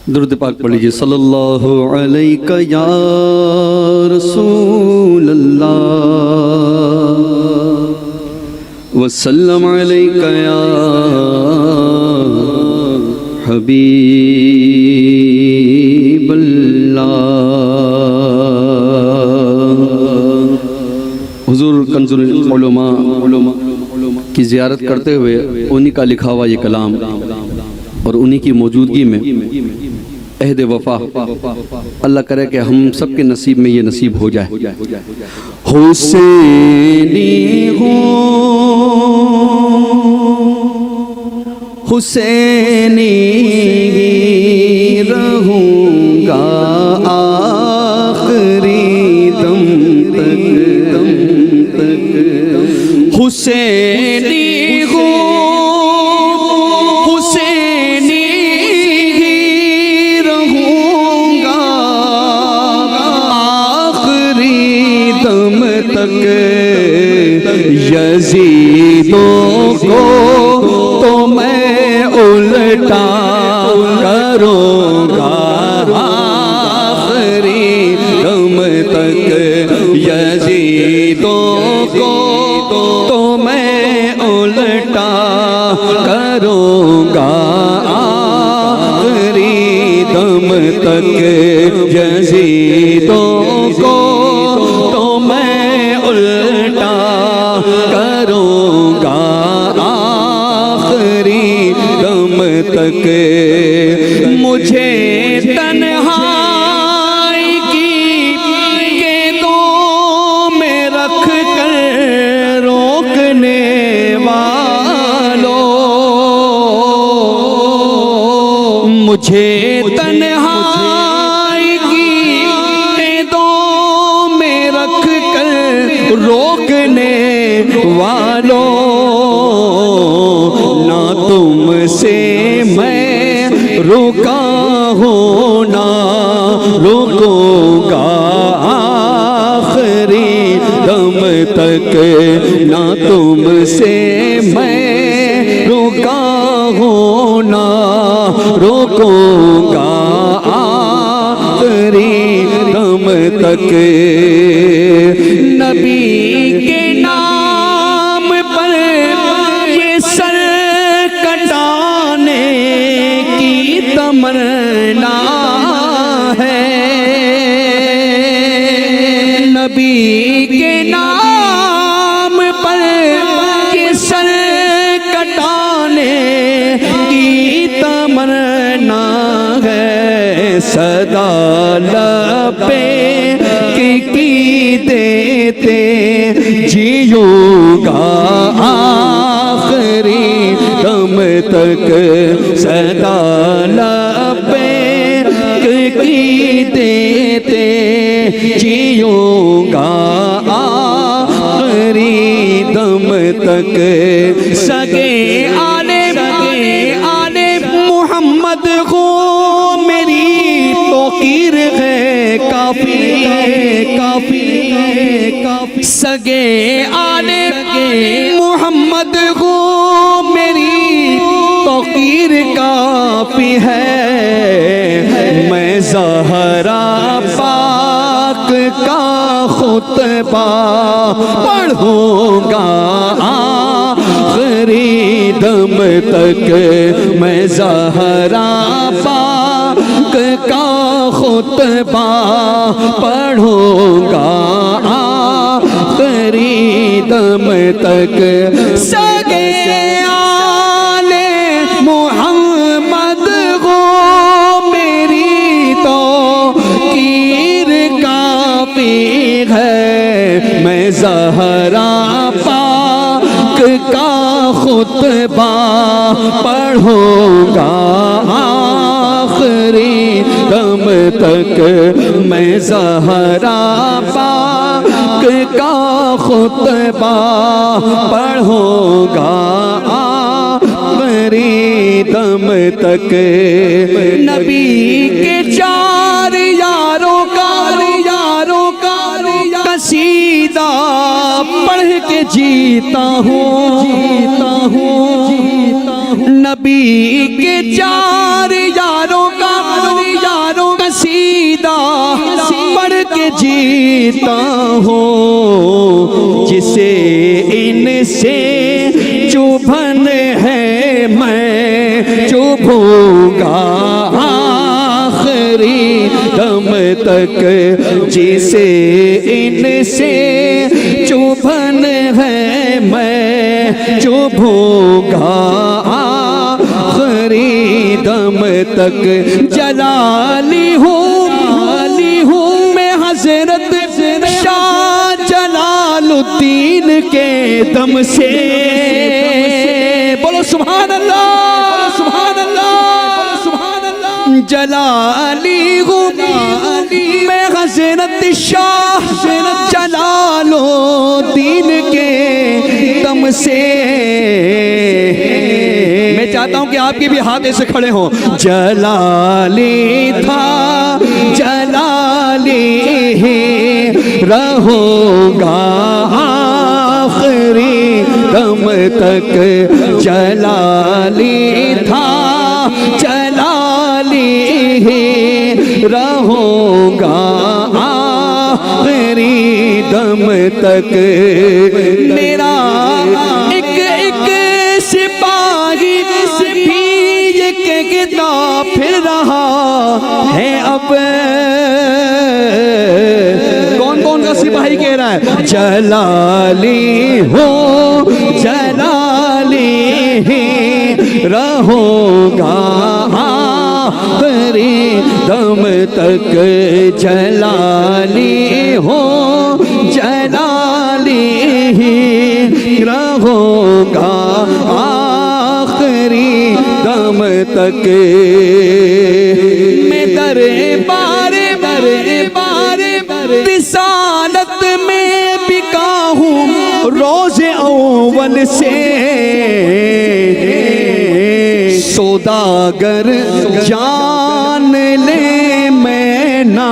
درود پاک پڑھ لیجیے۔ صلی اللہ علیہ یا رسول اللہ وسلم علیہ یا حبیب اللہ۔ حضور کنز العلماء کی زیارت کرتے ہوئے انہی کا لکھا ہوا یہ کلام اور انہی کی موجودگی میں عہد وفا اللہ کرے کہ ہم سب کے نصیب میں یہ نصیب ہو جائے۔ حسینی ہوں حسینی رہوں گا آخری دم تک حسینی یزیدوں کو تو میں الٹا کروں گا آخری دم تک، یزیدوں کو تو میں الٹا کروں گا آخری دم تک، یزیدوں کو تو میں الٹا کروں گا آخری دم تک۔ مجھے تنہائی کی قیدوں میں رکھ کر روکنے والوں، مجھے تنہائی کی قیدوں میں رکھ کر روکنے والوں، نہ تم سے میں رکا ہوں نہ رکوں گا آخری دم تک، نہ تم سے میں رکا ہوں نہ رکوں گا آخری دم تک۔ نبی کے نام پر یہ سر کٹانے کی تمنا ہے، نبی کے نام پر یہ سر کٹانے کی تمنا ہے، صدا لب پہ کی دیتے جیوں گا آخری دم تک، صدا لب پہ کی دیتے جیوں گا آخری دم تک۔ سگے آنے محمد کو میری توقیر ہے کافی سگے آنے محمد کو میری توقیر کافی ہے، میں زہرا پاک کا خطبہ پڑھوں گا آخری دم تک، میں زہرا پاک کا خطبہ پڑھوں گا آخری دم تک۔ سگے آلے محمد کو میری توقیر کافی ہے، میں زہرا پاک کا خطبہ پڑھوں گا آخری دم تک، میں زہرا پاک کا خطبہ پڑھوں گا آخری دم تک۔ نبی کے چار یاروں کا قصیدہ پڑھ کے جیتا ہوں، نبی کے چار یاروں کا جیتا ہوں جسے ان سے چبھن ہے میں چبھوں گا آخری دم تک جسے ان سے چبھن ہے میں چبھوں گا آخری دم تک جلالی ہوں میں حضرت شاہ جلال الدین کے دم سے بولو سبحان اللہ سبحان اللہ سبحان اللہ جلالی ہوں میں حضرت شاہ جلال الدین کے دم سے میں چاہتا ہوں کہ آپ کی بھی ہاتھ ایسے کھڑے ہوں جلالی تھا جلالی ہی رہوں گا آخری دم تک جلالی تھا جلالی ہی رہوں گا آخری دم تک میرا ایک سپاہی بھی یہ کہتا پھر رہا ہے اب کون کا سپاہی کہہ رہا ہے جلالی ہو جلالی ہی رہوں گا آخری دم تک جلالی ہو جلالی ہی رہوں گا آخری دم تک میں دربار رسالت میں بکا ہوں روز اول سے سوداگر جان لے میں نہ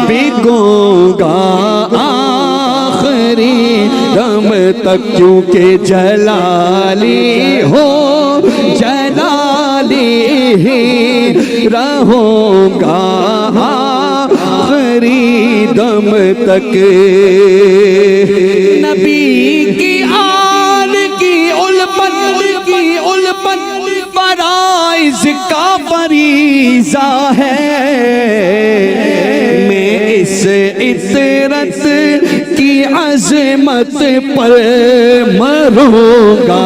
بکوں گا آخری دم تک کیونکہ جلالی ہو جلالی ہی رہوں گا آخری دم تک نبی کی آل کی الفت فرائض کا فریضہ ہے میں اس عطرت کی عظمت پر مروں گا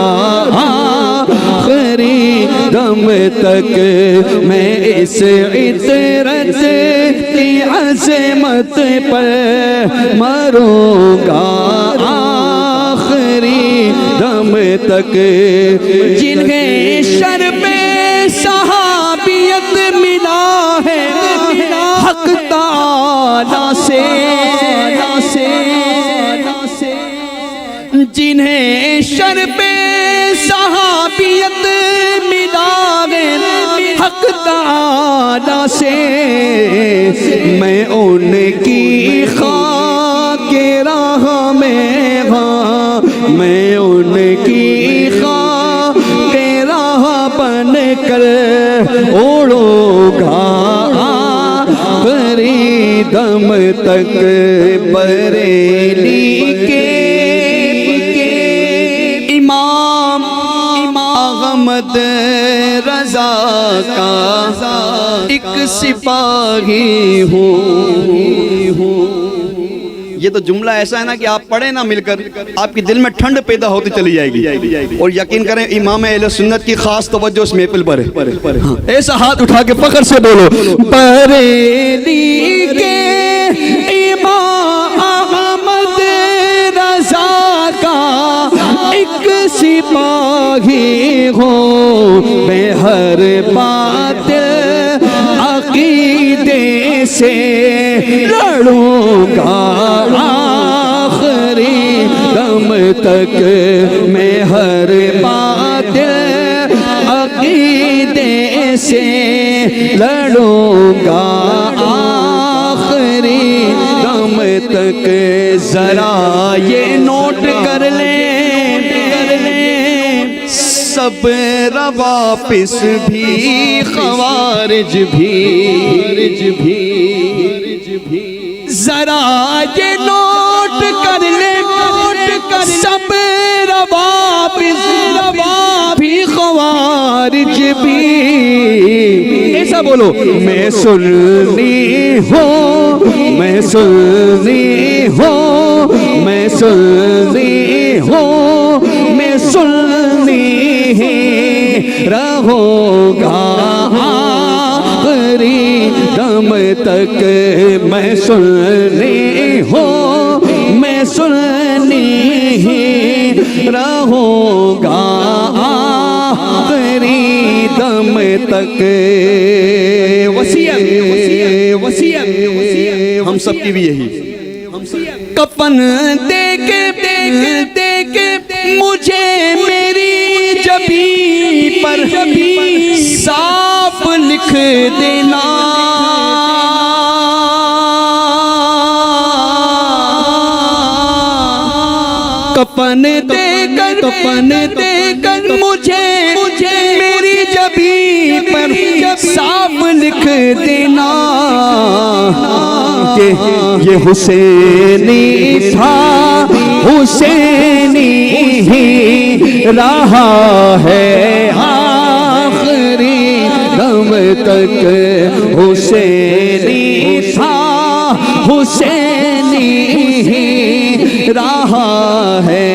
آخری دم تک میں اس عطرت کی عظمت پر مروں گا آخری دم تک جنہیں شرب صحابیت ملا ہے حق تعالی سے جنہیں شرب صحابیت ملا ہے حق تعالی سے میں ان کی خاک راہ میں ہاں میں ان کی خاک راہ بن کر اوڑوں گا آخری دم تک بریلی کے امام احمد رضا کا ایک سپاہی ہوں یہ تو جملہ ایسا ہے نا کہ آپ پڑھیں نہ مل کر آپ کی دل میں ٹھنڈ پیدا ہوتی چلی جائے گی اور یقین کریں امام اہل سنت کی خاص توجہ اس محفل پر ہے ایسا ہاتھ اٹھا کے فخر سے بولو بریلی کے امام احمد رضا کا ایک سپاہی ہوں میں ہر بات عقیدے سے لڑوں گا آخری دم تک میں ہر بات عقیدے سے لڑوں گا آخری دم تک ذرا یہ نوٹ کر لیں سب روافض بھی خوارج بھی ذرا یہ نوٹ کر لے سب روابط بھی خوارج بھی، ایسا بولو، میں سنی ہوں، میں سنی ہوں، میں سنی ہوں، میں سنی رہوں گا آخری دم تک، میں سنی ہوں، میں سنی رہوں گا آخری دم تک۔ وصیت ہم سب کی بھی یہی، کفن دے کے مجھے میری جبین پر صاف لکھ دینا، کفن دے کر مجھے میری جبین پر صاف لکھ دینا کہ یہ حسینی تھا، حسینی ہی رہا ہے آخری دم تک، حسینی تھا، حسینی ہی رہا ہے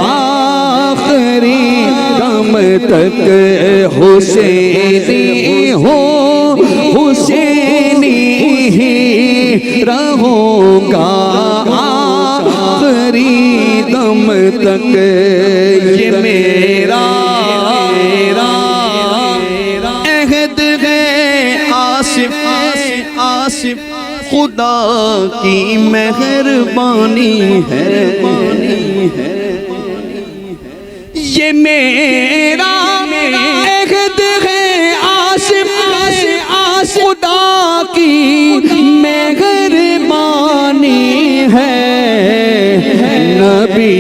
آخری دم تک، حسینی ہو، حسینی ہی رہوں گا آخری دم تک، یہ میرا عہد ہے آصف، خدا کی مہربانی ہے، یہ میرا عہد ہے آصف، خدا کی مہربانی ہے، نبی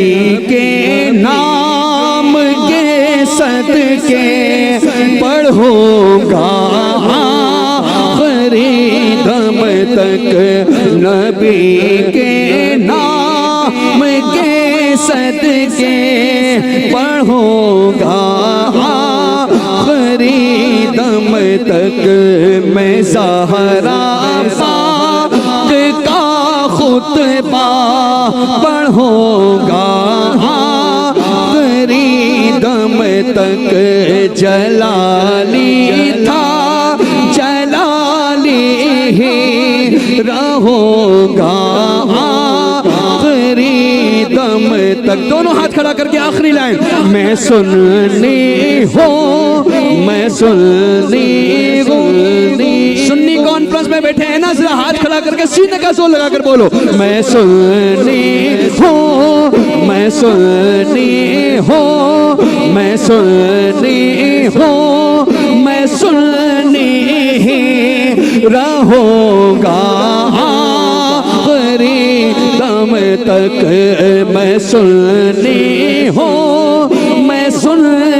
کے نام کے صدقے پڑھوں گا آخری دم تک، نبی کے نام کے صدقے پڑھوں گا آخری دم تک، میں زہرا پاک کا خطبہ پڑھوں گا آخری دم تک، جلالی تھا جلالی ہی رہوں گا آخری دم تک، دونوں ہاتھ کھڑا کر کے آخری لائن، میں سننی ہوں، میں سننی ہوں، سنی کانفرنس میں بیٹھے ہیں نا، ذرا ہاتھ کھڑا کر کے سینے کا زور لگا کر بولو، میں سننی ہوں، میں سننی ہوں، میں سننی ہوں، میں سننی رہوں گا آخری دم تک، میں سننی ہوں، میں سننی